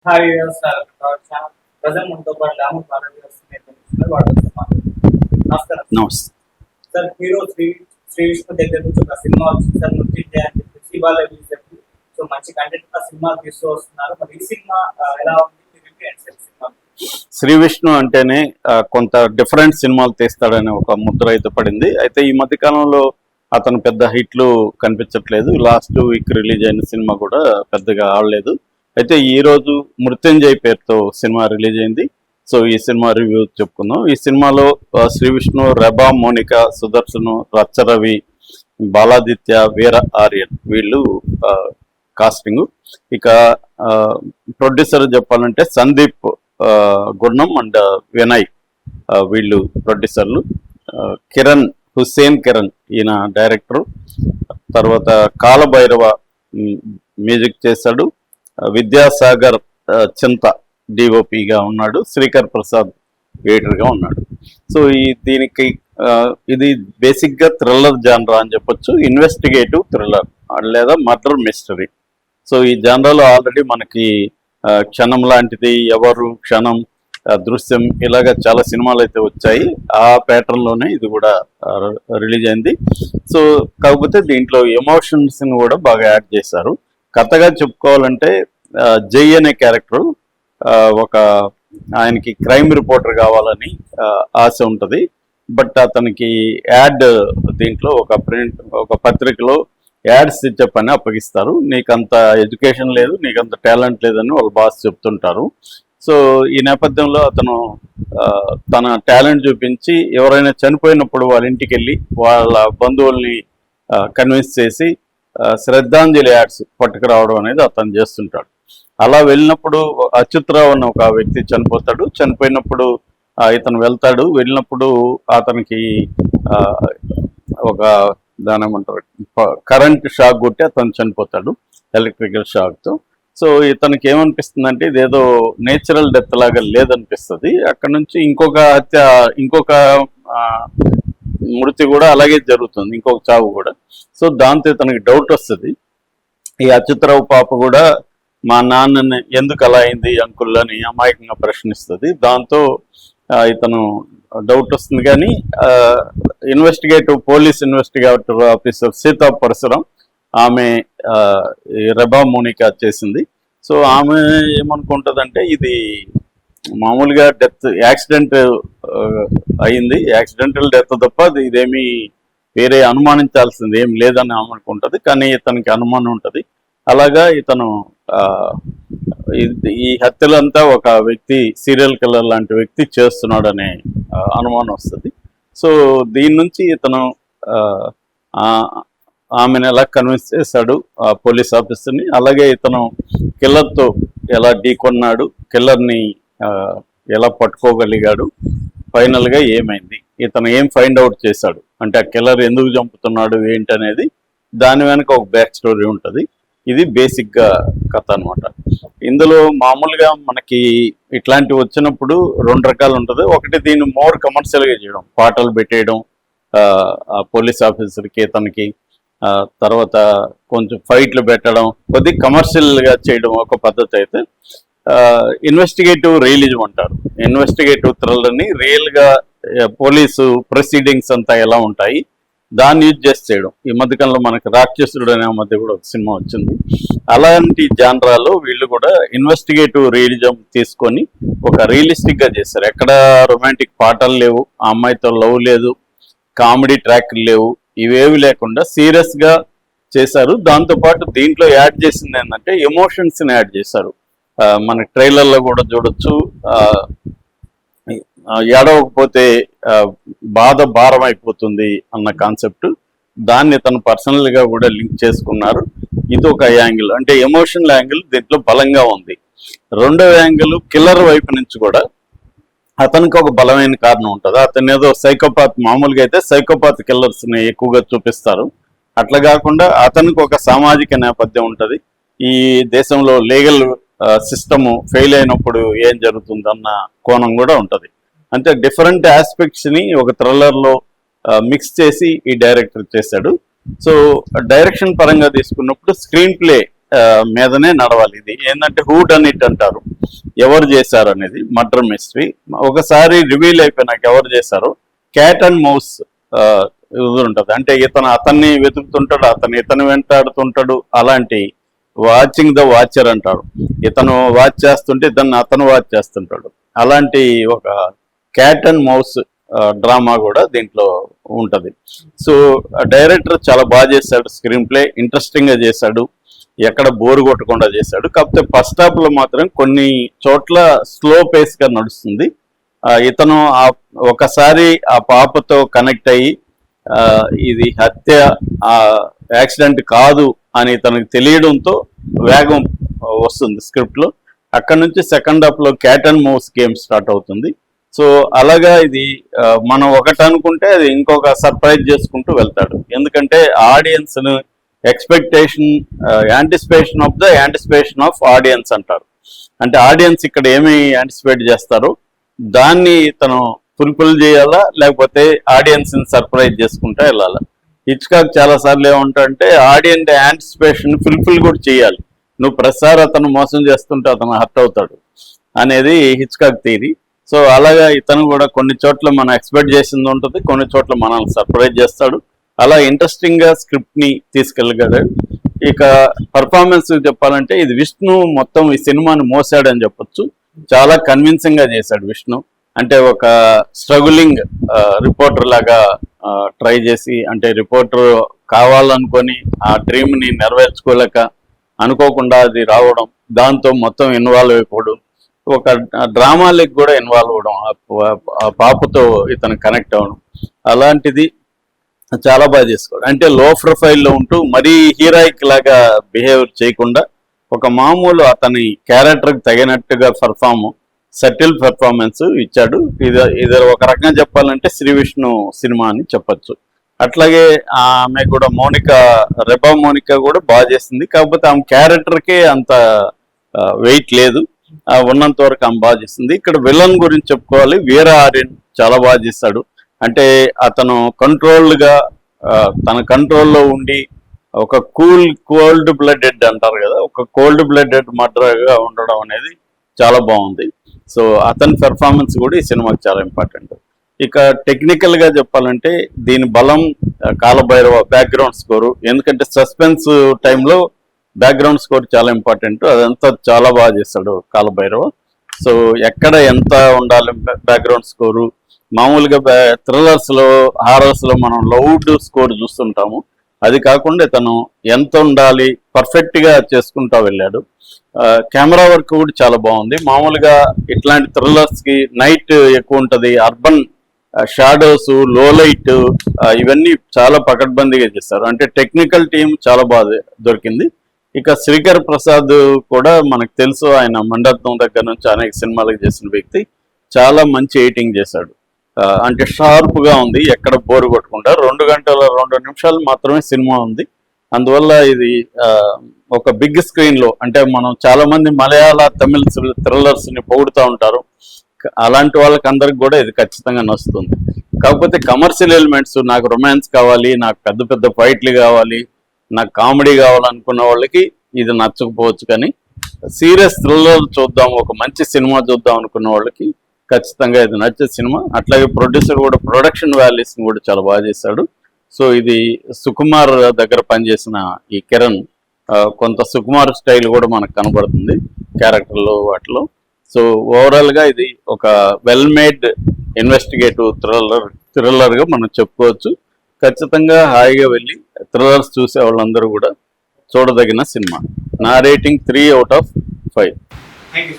Hi sir present మనతో పాటు రాము బాలాజీ వస్తున్నారు నమస్కారం. నమస్తే. సార్ హీరో శ్రీ విష్ణు దగ్గర నుంచి ఒక సినిమా వచ్చింది సార్ నృత్య అని చెప్పేసి ఇవాళ రిలీజ్ అయింది. సో మంచి కంటెంట్ ఆ సినిమా తీస్తూ వస్తున్నారు. మరి ఈ సినిమా ఎలా ఉంది సినిమా? శ్రీ విష్ణు అంటేనే కొంత డిఫరెంట్ సినిమాలు తీస్తాడనే ఒక ముద్ర అయితే పడింది. అయితే ఈ మధ్య కాలంలో అతను పెద్ద హిట్లు కనిపించట్లేదు. లాస్ట్ వీక్ రిలీజ్ అయిన సినిమా కూడా పెద్దగా ఆడలేదు. అయితే ఈ రోజు మృత్యుంజయ్ పేరుతో సినిమా రిలీజ్ అయింది. సో ఈ సినిమా రివ్యూ చెప్పుకుందాం. ఈ సినిమాలో శ్రీ విష్ణు, రెబా మోనిక, సుదర్శను, రచ్చరవి, బాలాదిత్య, వీర ఆర్యన్ వీళ్ళు కాస్టింగ్. ఇక ప్రొడ్యూసర్ చెప్పాలంటే సందీప్ గుర్ణం అండ్ వినయ్ వీళ్ళు ప్రొడ్యూసర్లు. కిరణ్ హుస్సేన్ కిరణ్ ఈయన డైరెక్టర్. తర్వాత కాలభైరవ మ్యూజిక్ చేశాడు. విద్యాసాగర్ చింత డిఓపిగా ఉన్నాడు. శ్రీకర్ ప్రసాద్ ఎడిటర్గా ఉన్నాడు. సో దీనికి ఇది బేసిక్గా థ్రిల్లర్ జానరా అని చెప్పొచ్చు. ఇన్వెస్టిగేటివ్ థ్రిల్లర్ లేదా మర్డర్ మిస్టరీ. సో ఈ జానరాలో ఆల్రెడీ మనకి క్షణం లాంటిది, ఎవరు, క్షణం, దృశ్యం ఇలాగ చాలా సినిమాలు అయితే వచ్చాయి. ఆ ప్యాటర్న్లోనే ఇది కూడా రిలీజ్ అయింది. సో కాకపోతే దీంట్లో ఎమోషన్స్ని కూడా బాగా యాడ్ చేశారు. కథగా చెప్పుకోవాలంటే జై అనే క్యారెక్టర్ ఒక ఆయనకి క్రైమ్ రిపోర్టర్ కావాలని ఆశ ఉంటుంది. బట్ అతనికి యాడ్ దీంట్లో ఒక పత్రికలో యాడ్స్ ఇచ్చే పని అప్పగిస్తారు. నీకంత ఎడ్యుకేషన్ లేదు, నీకంత టాలెంట్ లేదని వాళ్ళ బాస్ చెప్తుంటారు. సో ఈ నేపథ్యంలో అతను తన టాలెంట్ చూపించి ఎవరైనా చనిపోయినప్పుడు వాళ్ళ ఇంటికి వెళ్ళి వాళ్ళ బంధువుల్ని కన్విన్స్ చేసి శ్రద్ధాంజలి యాడ్స్ పట్టుకురావడం అనేది అతను చేస్తుంటాడు. అలా వెళ్ళినప్పుడు అచ్యుతరావు అన్న ఒక వ్యక్తి చనిపోయినప్పుడు ఇతను వెళ్తాడు. వెళ్ళినప్పుడు అతనికి ఒక దాని ఏమంటారు కరెంట్ షాక్ కొట్టి అతను చనిపోతాడు, ఎలక్ట్రికల్ షాక్తో. సో ఇతనికి ఏమనిపిస్తుందంటే ఇదేదో నేచురల్ డెత్ లాగా లేదనిపిస్తుంది. అక్కడ నుంచి ఇంకొక మృతి కూడా అలాగే జరుగుతుంది, ఇంకొక చావు కూడా. సో దాంతో ఇతనికి డౌట్ వస్తుంది. ఈ అచ్యుతరావు పాప కూడా మా నాన్నని ఎందుకు అలా అయింది అంకుల్ అని అమాయకంగా ప్రశ్నిస్తుంది. దాంతో ఇతను డౌట్ వస్తుంది. కానీ police investigative officer Sita Parasuram ఆమె రెబా మోనికా చేసింది. సో ఆమె ఏమనుకుంటుందంటే ఇది మామూలుగా డెత్, యాక్సిడెంట్ అయింది, యాక్సిడెంటల్ డెత్ తప్ప ఇదేమీ వేరే అనుమానించాల్సింది ఏం లేదని అనుకుంటుంది. కానీ ఇతనికి అనుమానం ఉంటుంది. అలాగా ఇతను ఈ హత్యలంతా ఒక వ్యక్తి, సీరియల్ కిల్లర్ లాంటి వ్యక్తి చేస్తున్నాడనే అనుమానం వస్తుంది. సో దీని నుంచి ఇతను ఆమెను ఎలా కన్విన్స్ చేశాడు పోలీస్ ఆఫీసర్ని, అలాగే ఇతను కిల్లర్తో ఎలా ఢీకొన్నాడు, కిల్లర్ని ఎలా పట్టుకోగలిగాడు, ఫైనల్గా ఏమైంది, ఇతను ఏం ఫైండ్ అవుట్ చేశాడు అంటే ఆ కిల్లర్ ఎందుకు చంపుతున్నాడు ఏంటనేది దాని వెనక ఒక బ్యాక్ స్టోరీ ఉంటుంది. ఇది బేసిక్గా కథ అనమాట. ఇందులో మామూలుగా మనకి ఇట్లాంటివి వచ్చినప్పుడు రెండు రకాలు ఉంటుంది. ఒకటి దీన్ని మోర్ కమర్షియల్గా చేయడం, పాటలు పెట్టేయడం పోలీస్ ఆఫీసర్కి ఇతనికి, తర్వాత కొంచెం ఫైట్లు పెట్టడం, కొద్ది కమర్షియల్గా చేయడం ఒక పద్ధతి అయితే. ఇన్వెస్టిగేటివ్ రియలిజం అంటారు. ఇన్వెస్టిగేటివ్ థ్రిల్లర్ని రియల్గా పోలీసు ప్రొసీడింగ్స్ అంతా ఎలా ఉంటాయి దాన్ని యూజ్ చేసి చేయడం. ఈ మధ్యకాలంలో మనకి రాక్షసుడు అనే మధ్య కూడా ఒక సినిమా వచ్చింది. అలాంటి జానరాలో వీళ్ళు కూడా ఇన్వెస్టిగేటివ్ రియలిజం తీసుకొని ఒక రియలిస్టిక్గా చేస్తారు. ఎక్కడ రొమాంటిక్ పాటలు లేవు, ఆ అమ్మాయితో లవ్ లేదు, కామెడీ ట్రాక్లు లేవు, ఇవేవి లేకుండా సీరియస్గా చేశారు. దాంతోపాటు దీంట్లో యాడ్ చేసింది ఏంటంటే ఎమోషన్స్ని యాడ్ చేశారు. మన ట్రైలర్లో కూడా చూడొచ్చు, ఏడవకపోతే భారం అయిపోతుంది అన్న కాన్సెప్ట్, దాన్ని తను పర్సనల్గా కూడా లింక్ చేసుకున్నారు. ఇది ఒక యాంగిల్, అంటే ఎమోషనల్ యాంగిల్ దీంట్లో బలంగా ఉంది. రెండవ యాంగిల్ కిల్లర్ వైపు నుంచి కూడా అతనికి ఒక బలమైన కారణం ఉంటుంది. అతను ఏదో సైకోపాత్, మామూలుగా అయితే సైకోపాత్ కిల్లర్స్ని ఎక్కువగా చూపిస్తారు. అట్లా కాకుండా అతనికి ఒక సామాజిక నేపథ్యం ఉంటుంది. ఈ దేశంలో లీగల్ సిస్టము ఫెయిల్ అయినప్పుడు ఏం జరుగుతుందన్న కోణం కూడా ఉంటుంది. అంటే డిఫరెంట్ ఆస్పెక్ట్స్ని ఒక థ్రిల్లర్లో మిక్స్ చేసి ఈ డైరెక్టర్ చేశాడు. సో డైరెక్షన్ పరంగా తీసుకున్నప్పుడు స్క్రీన్ ప్లే మీదనే నడవాలి. ఇది ఏంటంటే హూ డన్ ఇట్ అంటారు, ఎవరు చేశారు అనేది మర్డర్ మిస్టరీ. ఒకసారి రివీల్ అయిపోయినాక ఎవరు చేశారో క్యాట్ అండ్ మౌస్ ఇది ఉంటుంది. అంటే అతన్ని వెతుకుతుంటాడు, ఇతను వెంటాడుతుంటాడు. అలాంటి వాచింగ్ ద వాచర్ అంటారు. ఇతను వాచ్ చేస్తుంటే అతను వాచ్ చేస్తుంటాడు. అలాంటి ఒక క్యాట్ అండ్ మౌస్ డ్రామా కూడా దీంట్లో ఉంటది. సో డైరెక్టర్ చాలా బాగా చేశాడు, స్క్రీన్ ప్లే ఇంట్రెస్టింగ్ గా చేశాడు, ఎక్కడ బోర్ కొట్టకుండా చేశాడు. కాకపోతే ఫస్ట్ హాఫ్ లో మాత్రం కొన్ని చోట్ల స్లో పేస్ గా నడుస్తుంది. ఇతను ఒకసారి ఆ పాపతో కనెక్ట్ అయ్యి ఇది హత్య యాక్సిడెంట్ కాదు అని తనకు తెలియడంతో వేగం వస్తుంది స్క్రిప్ట్ లో. అక్కడ నుంచి సెకండ్ హాఫ్ లో cat and mouse game start అవుతుంది. సో అలాగా ఇది మనం ఒకటి అనుకుంటే అది ఇంకొక సర్ప్రైజ్ చేసుకుంటూ వెళ్తాడు. ఎందుకంటే audience expectation anticipation of audience అంటారు. అంటే ఆడియన్స్ ఇక్కడ ఏమి యాంటిసిపేట్ చేస్తారో దాన్ని తను ఫుల్ఫిల్ చేయాలా, లేకపోతే ఆడియన్స్ ని సర్ప్రైజ్ చేసుకుంటా వెళ్ళాలా. హిచ్కాక్ చాలా సార్లు ఏమంటాడంటే ఆడియన్స్ యాంటిసిపేషన్ ఫుల్ఫిల్ కూడా చేయాలి. నువ్వు ప్రతిసారి అతను మోసం చేస్తుంటే అతను హర్ట్ అవుతాడు అనేది హిచ్కాక్ థియరీ. సో అలాగా ఇతను కూడా కొన్ని చోట్ల మనం ఎక్స్పెక్ట్ చేసింది ఉంటుంది, కొన్ని చోట్ల మనల్ని సర్ప్రైజ్ చేస్తాడు. అలా ఇంట్రెస్టింగ్ గా స్క్రిప్ట్ ని తీసుకెళ్ళగలడు. ఇక పర్ఫార్మెన్స్ చెప్పాలంటే ఇది విష్ణు మొత్తం ఈ సినిమాని మోసాడని చెప్పొచ్చు. చాలా కన్విన్సింగ్ గా చేశాడు విష్ణు. అంటే ఒక స్ట్రగులింగ్ రిపోర్టర్ లాగా ట్రై చేసి, అంటే రిపోర్టర్ కావాలనుకొని ఆ డ్రీమ్ ని నెరవేర్చుకోలేక అనుకోకుండా అది రావడం, దాంతో మొత్తం ఇన్వాల్వ్ అయిపోవడం, ఒక డ్రామాలకు కూడా ఇన్వాల్వ్ అవ్వడం, ఆ పాపతో ఇతను కనెక్ట్ అవ్వడం, అలాంటిది చాలా బాగా చేసుకోవడం. అంటే లో ప్రొఫైల్లో ఉంటూ మరీ హీరోయిక్ లాగా బిహేవ్ చేయకుండా ఒక మామూలు అతని క్యారెక్టర్కి తగినట్టుగా సెటిల్ పెర్ఫార్మెన్స్ ఇచ్చాడు. ఇది ఒక రకంగా చెప్పాలంటే శ్రీ విష్ణు సినిమా అని చెప్పచ్చు. అట్లాగే ఆమె కూడా రెబా మోనికా కూడా బాగా చేసింది. కాకపోతే ఆమె క్యారెక్టర్కే అంత వెయిట్ లేదు, ఉన్నంత వరకు ఆమె బాగా చేసింది. ఇక్కడ విలన్ గురించి చెప్పుకోవాలి, వీర ఆర్యన్ చాలా బాగా చేస్తాడు. అంటే అతను కంట్రోల్డ్గా తన కంట్రోల్లో ఉండి ఒక కోల్డ్ బ్లడెడ్ అంటారు కదా, ఒక కోల్డ్ బ్లడెడ్ మర్డర్గా ఉండడం అనేది చాలా బాగుంది. సో అతని పెర్ఫార్మెన్స్ కూడా ఈ సినిమాకి చాలా ఇంపార్టెంట్. ఇక టెక్నికల్ గా చెప్పాలంటే దీని బలం కాలభైరవ బ్యాక్గ్రౌండ్ స్కోరు. ఎందుకంటే సస్పెన్స్ టైంలో బ్యాక్గ్రౌండ్ స్కోర్ చాలా ఇంపార్టెంట్. అదంతా చాలా బాగా చేస్తాడు కాలభైరవ. సో ఎక్కడ ఎంత ఉండాలి బ్యాక్గ్రౌండ్ స్కోరు. మామూలుగా థ్రిల్లర్స్ లో, హారర్స్ లో మనం లౌడ్ స్కోర్ చూస్తుంటాము. అది కాకుండా తను ఎంత ఉండాలి పర్ఫెక్ట్ గా చేసుకుంటా వెళ్ళాడు. కెమెరా వర్క్ కూడా చాలా బాగుంది. మామూలుగా ఇట్లాంటి థ్రిల్లర్స్ కి నైట్ ఎక్కువ ఉంటది, అర్బన్ షాడోస్, లో లైట్, ఇవన్నీ చాలా పకడ్బందీగా చేస్తారు. అంటే టెక్నికల్ టీం చాలా బాగా దొరికింది. ఇక శ్రీకర్ ప్రసాద్ కూడా మనకు తెలుసు, ఆయన మండత్వం దగ్గర నుంచి అనేక సినిమాలకు చేసిన వ్యక్తి. చాలా మంచి ఎడిటింగ్ చేశాడు. అంటే షార్ప్ గా ఉంది, ఎక్కడ బోరు కొట్టకుండా. 2 గంటల 2 నిమిషాలు మాత్రమే సినిమా ఉంది. అందువల్ల ఇది ఒక బిగ్ స్క్రీన్ లో, అంటే మనం చాలా మంది మలయాళ, తమిళ థ్రిల్లర్స్ ని పొగుడుతూ ఉంటారు. అలాంటి వాళ్ళకి అందరికి కూడా ఇది ఖచ్చితంగా నచ్చుతుంది. కాకపోతే కమర్షియల్ ఎలిమెంట్స్, నాకు రొమాన్స్ కావాలి, నాకు పెద్ద పెద్ద ఫైట్లు కావాలి, నాకు కామెడీ కావాలనుకున్న వాళ్ళకి ఇది నచ్చకపోవచ్చు. కానీ సీరియస్ థ్రిల్లర్ చూద్దాం, ఒక మంచి సినిమా చూద్దాం అనుకున్న వాళ్ళకి ఖచ్చితంగా ఇది నచ్చే సినిమా. అట్లాగే ప్రొడ్యూసర్ కూడా ప్రొడక్షన్ వాల్యూస్ కూడా చాలా బాగా చేశాడు. సో ఇది సుకుమార్ దగ్గర పనిచేసిన ఈ కిరణ్, కొంత సుకుమార్ స్టైల్ కూడా మనకు కనబడుతుంది క్యారెక్టర్లో వాటిలో. సో ఓవరాల్ గా ఇది ఒక వెల్ మేడ్ ఇన్వెస్టిగేటివ్ థ్రిల్లర్ గా మనం చెప్పుకోవచ్చు. ఖచ్చితంగా హాయిగా వెళ్ళి థ్రిల్లర్స్ చూసే వాళ్ళందరూ కూడా చూడదగిన సినిమా. నా రేటింగ్ 3/5.